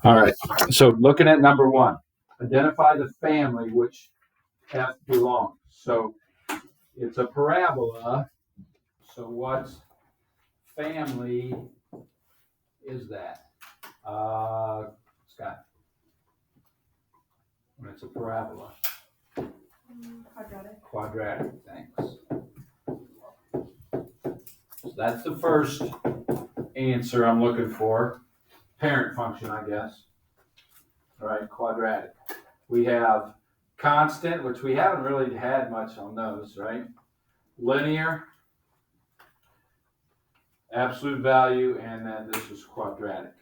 All right. So looking at number one, identify the family which F belongs. So it's a parabola. So what family is that? Scott, when it's a parabola. Quadratic. Quadratic, thanks. So that's the first answer I'm looking for. Parent function, I guess. All right, quadratic. We have constant, which we haven't really had much on those, right? Linear, absolute value, and then this is quadratic,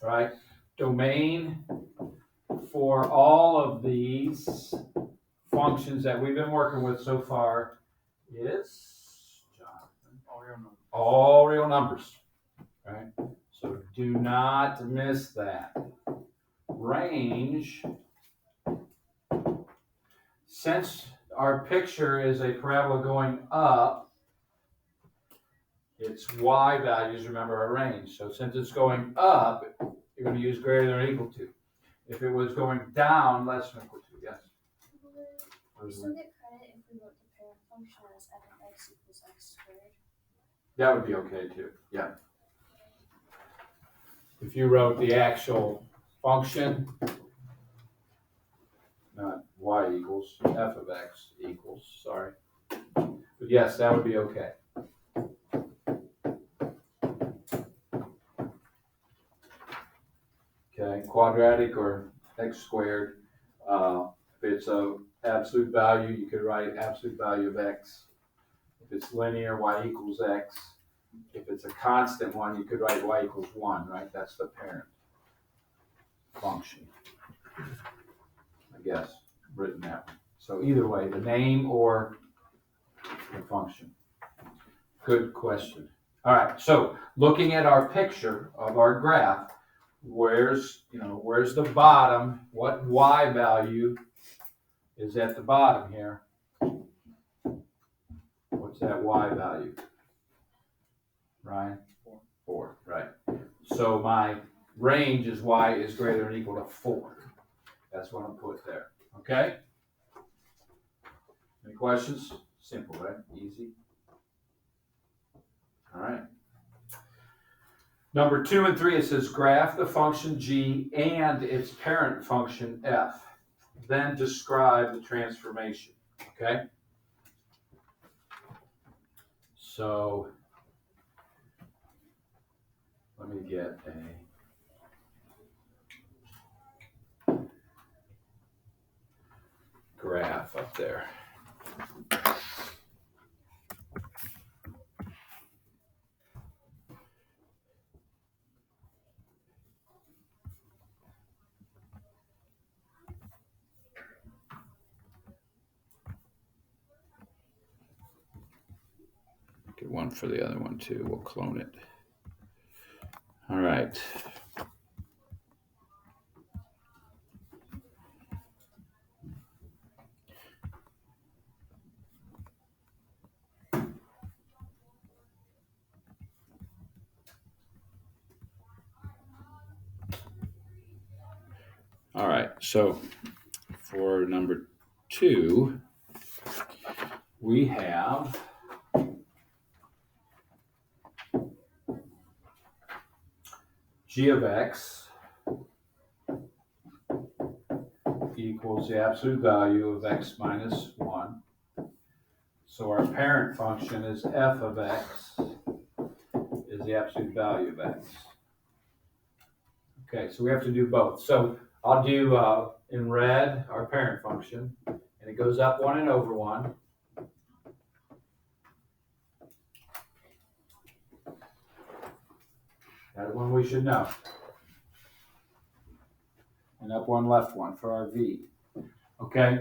right? Domain for all of these functions that we've been working with so far is, Jonathan, all real numbers, right? So do not miss that. Range, since our picture is a parabola going up, its y values, remember, are range. So since it's going up, you're going to use greater than or equal to. If it was going down, less than or equal to, yes? We still get credit if we wrote the parent function as f of x equals x squared. That would be okay too, yeah. If you wrote the actual function, not y equals f of x equals, sorry. But yes, that would be okay. Okay, quadratic or x squared. If it's a absolute value, you could write absolute value of x. If it's linear, y equals x. If it's a constant one, you could write y equals 1, right? That's the parent function, I guess, written that way. So either way, the name or the function. Good question. All right, so looking at our picture of our graph, where's the bottom? What y value is at the bottom here? What's that y value? Ryan? 4, right. So my range is y is greater than or equal to 4. That's what I'm put there. Okay? Any questions? Simple, right? Easy. All right. Number 2 and 3, it says graph the function g and its parent function f. Then describe the transformation. Okay? So let me get a graph up there. Get one for the other one too. We'll clone it. All right. All right. So for number 2, we have g of x equals the absolute value of x minus 1. So our parent function is f of x is the absolute value of x. Okay, so we have to do both. So I'll do in red our parent function, and it goes up 1 and over 1. That one we should know. And up 1, left 1 for our v. Okay,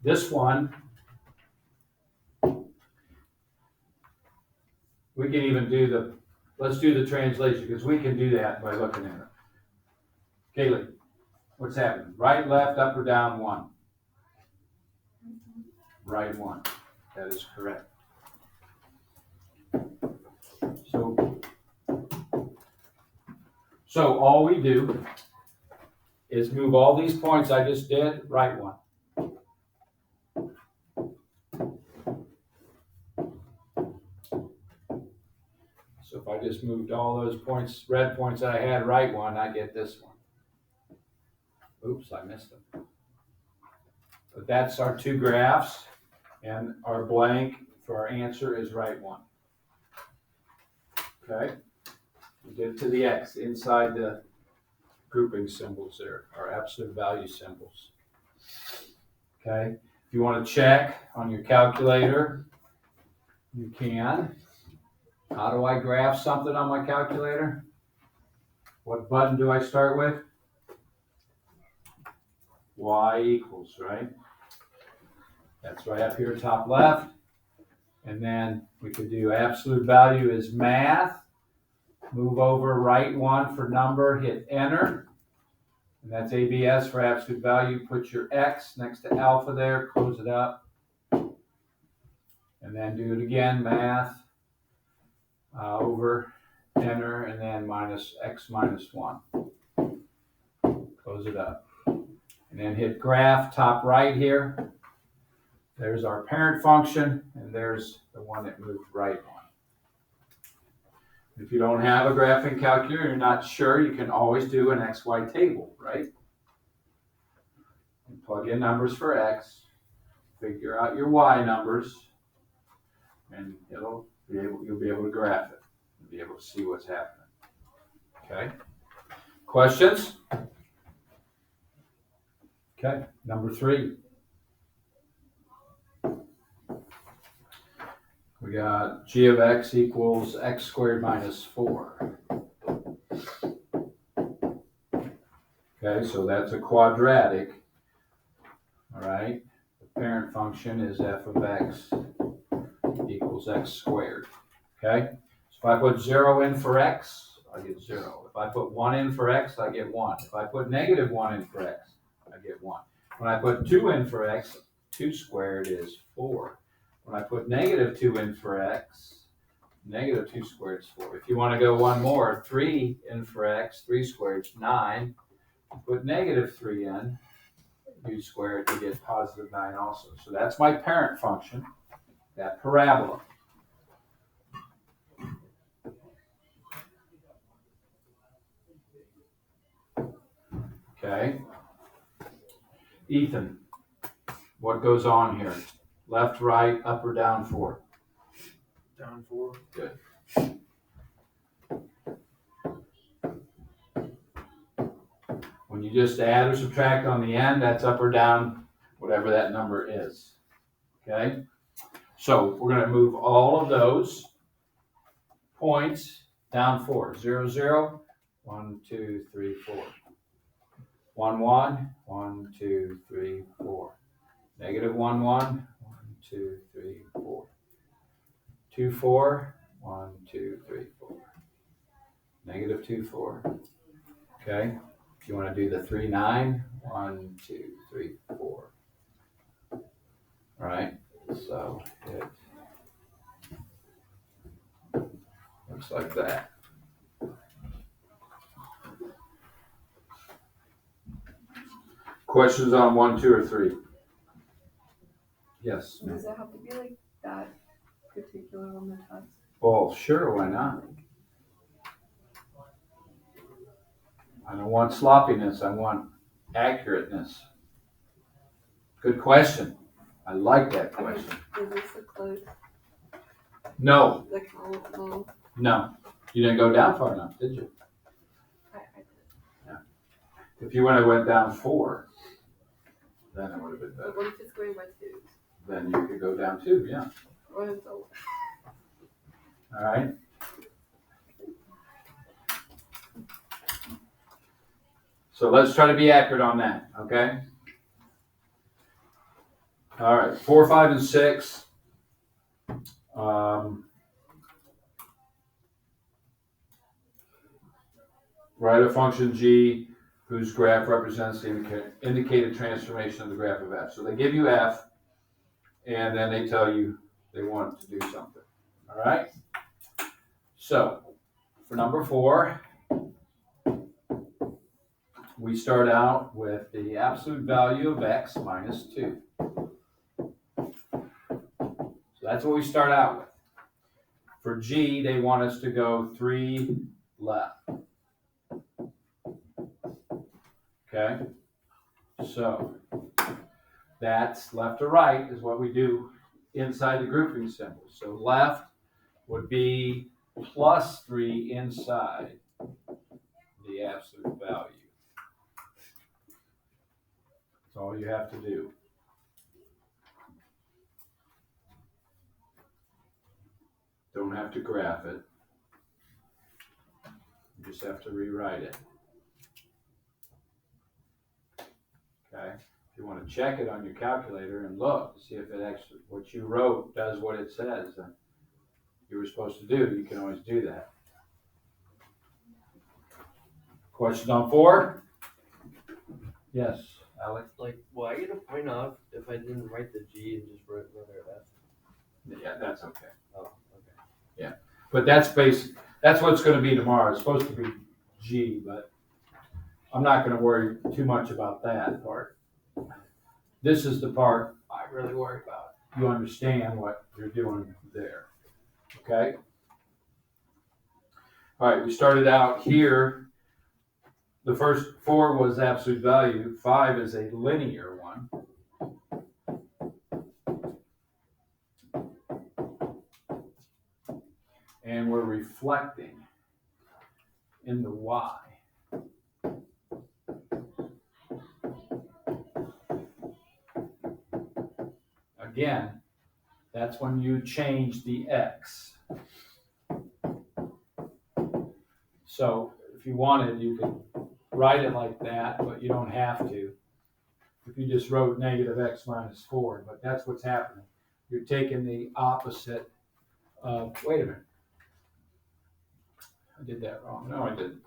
this one, we can even do let's do the translation, because we can do that by looking at it. Kaylee, what's happening? Right, left, up or down 1? Right 1. That is correct. So all we do is move all these points I just did, right one. So if I just moved all those points, red points that I had, right one, I get this one. Oops, I missed them. But that's our two graphs, and our blank for our answer is right one. Okay? We get to the X inside the grouping symbols there, our absolute value symbols. Okay? If you want to check on your calculator, you can. How do I graph something on my calculator? What button do I start with? Y equals, right? That's right up here, top left. And then we could do absolute value is math. Move over, right one for number, hit enter. And that's ABS for absolute value. Put your X next to alpha there, close it up. And then do it again, math, over, enter, and then minus X minus 1. Close it up. And then hit graph, top right here. There's our parent function, and there's the one that moved right one. If you don't have a graphing calculator, you're not sure, you can always do an XY table, right? And plug in numbers for X, figure out your Y numbers, and you'll be able to graph it and be able to see what's happening. Okay? Questions? Okay, number 3. We got g of x equals x squared minus 4. Okay, so that's a quadratic. All right, the parent function is f of x equals x squared. Okay, so if I put 0 in for x, I get 0. If I put 1 in for x, I get 1. If I put negative 1 in for x, I get 1. When I put 2 in for x, 2 squared is 4. When I put negative 2 in for x, negative 2 squared is 4. If you want to go one more, 3 in for x, 3 squared is 9. Put negative 3 in, u squared, you get positive 9 also. So that's my parent function, that parabola. Okay. Ethan, what goes on here? Left, right, up or down 4? Down 4. Good. When you just add or subtract on the end, that's up or down, whatever that number is. Okay? So we're going to move all of those points down 4. 0, 0, 1, 2, 3, 4. 1, 1, 1, 2, 3, 4. Negative 1, 1, 1, 2, 3, 4. 2, 4, 1, 2, 3, 4. Negative 2, 4. Okay? If you want to do the 3, 9, 1, 2, 3, 4. All right? So it looks like that. Questions on 1, 2, or 3? Yes. Does it have to be like that particular on the test? Well, sure, why not? I don't want sloppiness, I want accurateness. Good question. I like that question. Is this a close? No, The count? No. no. You didn't go down far enough, did you? I did. If you went down 4, then it would have been better. But what if it's going by 2? Then you could go down 2, yeah. What if the All right. So let's try to be accurate on that, okay? All right, 4, 5, and 6. Write a function g whose graph represents the indicated transformation of the graph of f. So they give you f, and then they tell you they want to do something. All right? So for number 4, we start out with the absolute value of x minus 2. So that's what we start out with. For g, they want us to go 3 left. Okay? So that's left to right is what we do inside the grouping symbol. So left would be plus 3 inside the absolute value. That's all you have to do. Don't have to graph it. You just have to rewrite it. Okay? If you want to check it on your calculator and look to see if it actually, what you wrote does what it says you were supposed to do, you can always do that. Question on 4? Yes, Alex? Like, will I get a point off if I didn't write the G and just wrote another F? Yeah, that's okay. Oh, okay. But that's what it's going to be tomorrow. It's supposed to be G, but I'm not going to worry too much about that part. This is the part I really worry about. You understand what you're doing there. Okay? All right, we started out here. The first 4 was absolute value. 5 is a linear one. And we're reflecting in the y. Again, that's when you change the x. So if you wanted, you could write it like that, but you don't have to. If you just wrote negative x minus 4, but that's what's happening. You're taking the opposite of, wait a minute. I did that wrong. No, I didn't.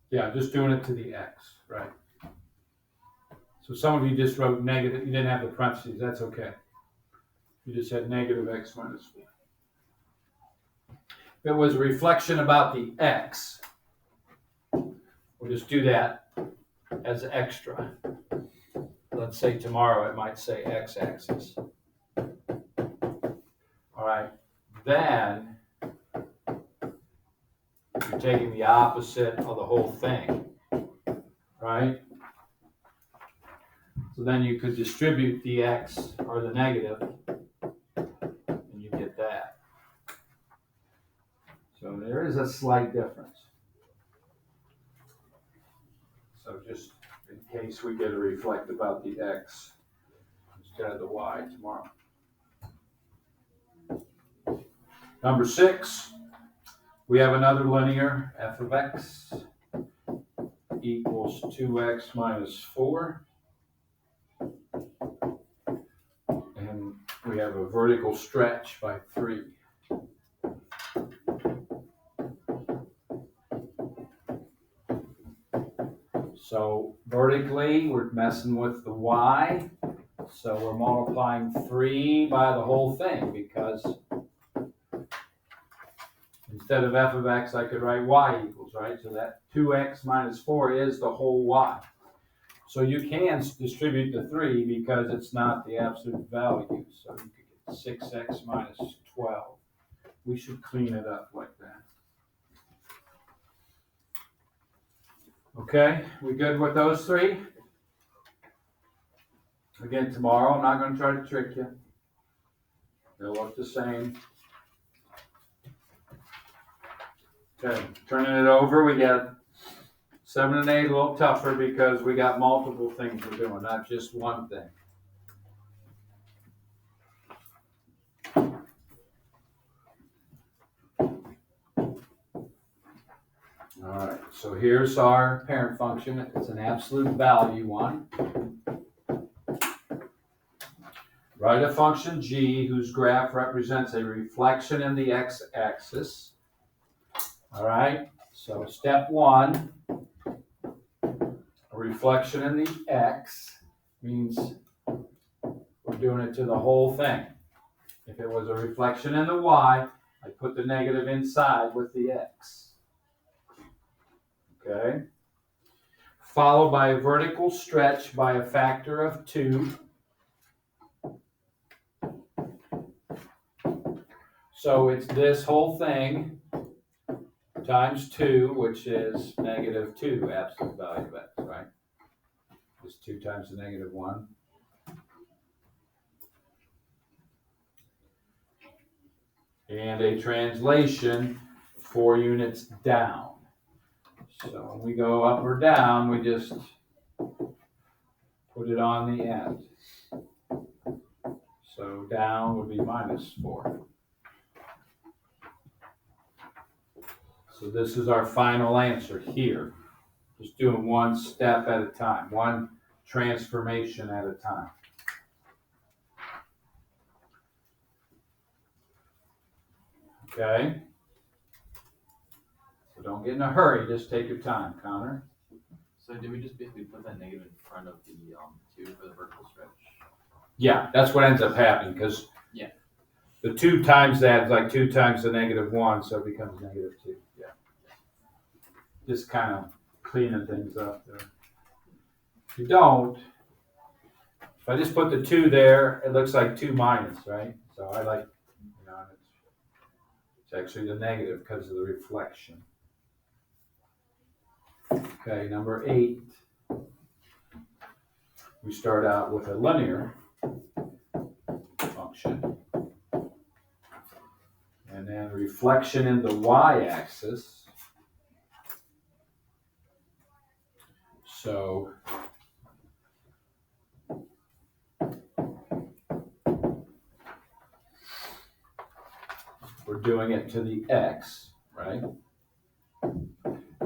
Yeah, just doing it to the x, right? So some of you just wrote negative, you didn't have the parentheses, that's okay. You just had negative x minus 4. If it was a reflection about the x, we'll just do that as extra. Let's say tomorrow it might say x-axis. All right, then you're taking the opposite of the whole thing, right? So then you could distribute the x or the negative, and you get that. So there is a slight difference. So just in case we get a reflect about the x instead of the y tomorrow. Number 6, we have another linear, f of x equals 2x minus 4. And we have a vertical stretch by 3. So vertically, we're messing with the y. So we're multiplying 3 by the whole thing because instead of f of x, I could write y equals, right? So that 2x minus 4 is the whole y. So you can distribute the 3 because it's not the absolute value. So you could get 6x minus 12. We should clean it up like that. Okay, we good with those 3? Again, tomorrow I'm not going to try to trick you. They'll look the same. Okay, turning it over, we got 7 and 8 a little tougher because we got multiple things we're doing, not just one thing. All right, so here's our parent function. It's an absolute value one. Write a function g whose graph represents a reflection in the x-axis. All right, so step 1, a reflection in the x means we're doing it to the whole thing. If it was a reflection in the y, I put the negative inside with the x. Okay? Followed by a vertical stretch by a factor of 2. So it's this whole thing times 2, which is negative 2, absolute value of x, right? Just 2 times the negative 1. And a translation 4 units down. So when we go up or down, we just put it on the end. So down would be minus 4. So this is our final answer here. Just doing one step at a time, one transformation at a time. Okay? So don't get in a hurry, just take your time, Connor. So did we just basically put that negative in front of the 2 for the vertical stretch? Yeah, that's what ends up happening, because Yeah. the 2 times that is like 2 times the negative 1, so it becomes negative 2. Yeah. Just kind of cleaning things up there. If you don't, if I just put the 2 there, it looks like 2 minus, right? So I like, it's actually the negative because of the reflection. Okay, number 8. We start out with a linear function. And then reflection in the y-axis. So we're doing it to the x, right?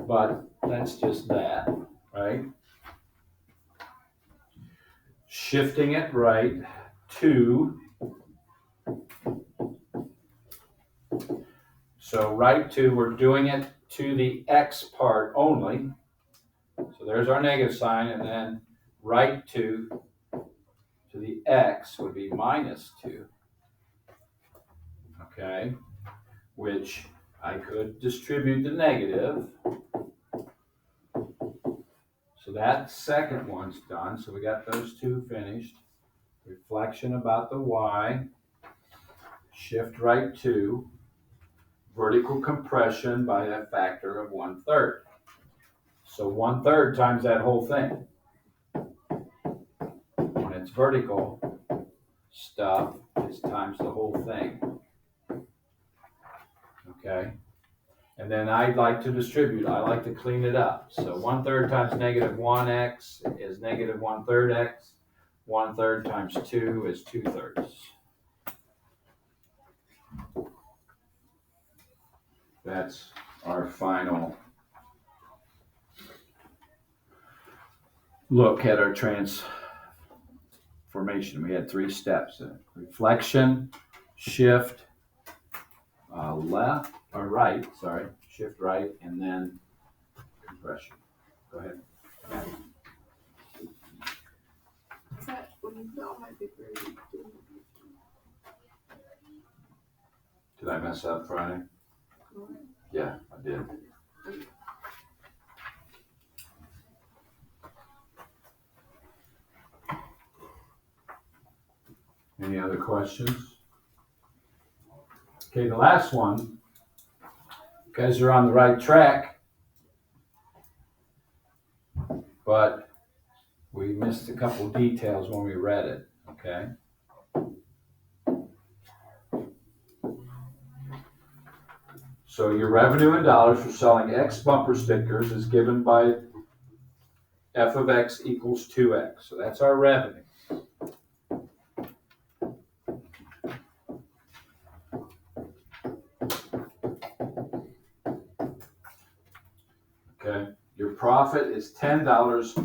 But that's just that, right? Shifting it right to, so right to, we're doing it to the x part only. So there's our negative sign, and then right to the x would be minus 2. Okay, which I could distribute the negative. So that second one's done. So we got those 2 finished. Reflection about the y. Shift right to. Vertical compression by a factor of 1/3. So 1/3 times that whole thing. When it's vertical stuff, it's times the whole thing. Okay? And then I'd like to distribute. I like to clean it up. So 1/3 times negative 1x is negative 1/3 x. 1/3 times 2 is 2/3. That's our final look at our transformation. We had 3 steps: reflection, shift, left or right, sorry, shift right, and then compression. Go ahead. Is that when you put all my paper in? Did I mess up Friday? Yeah, I did. Any other questions? Okay, the last one. You guys are on the right track, but we missed a couple details when we read it, okay? So your revenue in dollars for selling X bumper stickers is given by f of x equals 2x. So that's our revenue. Okay, your profit is $10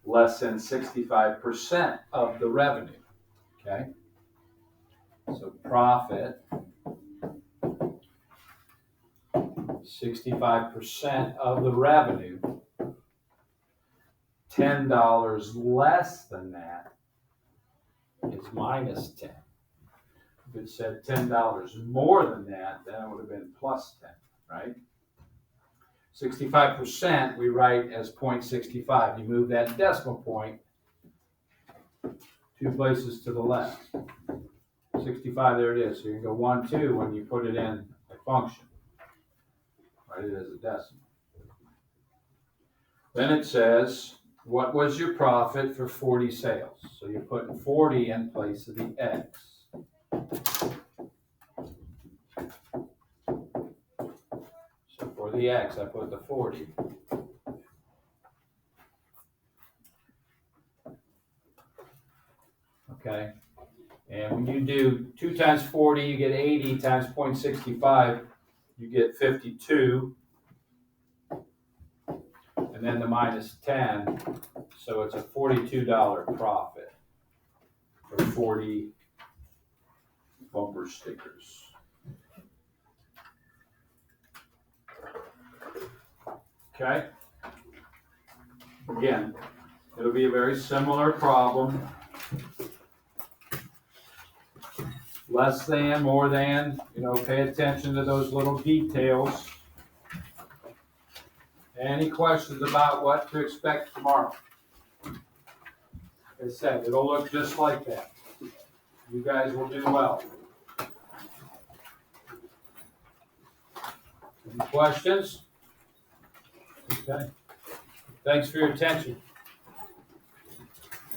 less than 65% of the revenue. Okay, so profit, 65% of the revenue. $10 less than that is minus 10. If it said $10 more than that, then it would have been plus 10, right? 65% we write as 0.65. You move that decimal point 2 places to the left. 65, there it is. So you can go 1, 2 when you put it in a function. Write it as a decimal. Then it says, what was your profit for 40 sales? So you're putting 40 in place of the X. So for the X, I put the 40. Okay. And when you do 2 times 40, you get 80 times 0.65, you get 52. And then the minus 10, so it's a $42 profit for 40 bumper stickers. Okay? Again, it'll be a very similar problem. Less than, more than, pay attention to those little details. Any questions about what to expect tomorrow? Like I said, it'll look just like that. You guys will do well. Any questions? Okay. Thanks for your attention.